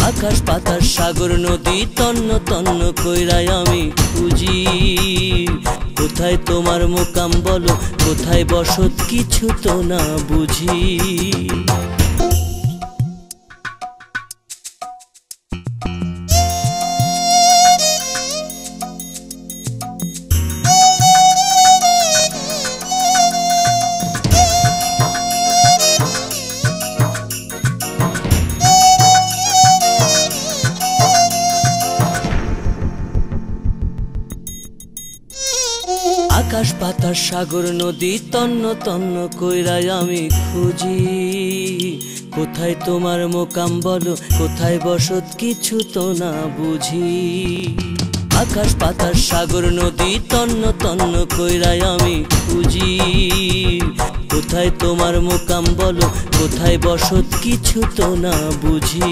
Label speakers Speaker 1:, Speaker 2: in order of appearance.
Speaker 1: আকাশ পাতাল সাগর নদী তন্ন তন্ন কইরাই আমি খুঁজি। কোথায় তোমার মোকাম বলো, কোথায় বসত কিছু তো না বুঝি। আকাশ পাতাল সাগর নদী তন্ন তন্ন কইরাই আমি খুঁজি। কোথায় তোমার মোকাম বলো, কোথায় বসত কিছু তো না বুঝি। আকাশ পাতাল সাগর নদী তন্ন তন্ন কইরাই আমি খুঁজি। কোথায় তোমার মোকাম বলো, কোথায় বসত কিছু তো না বুঝি।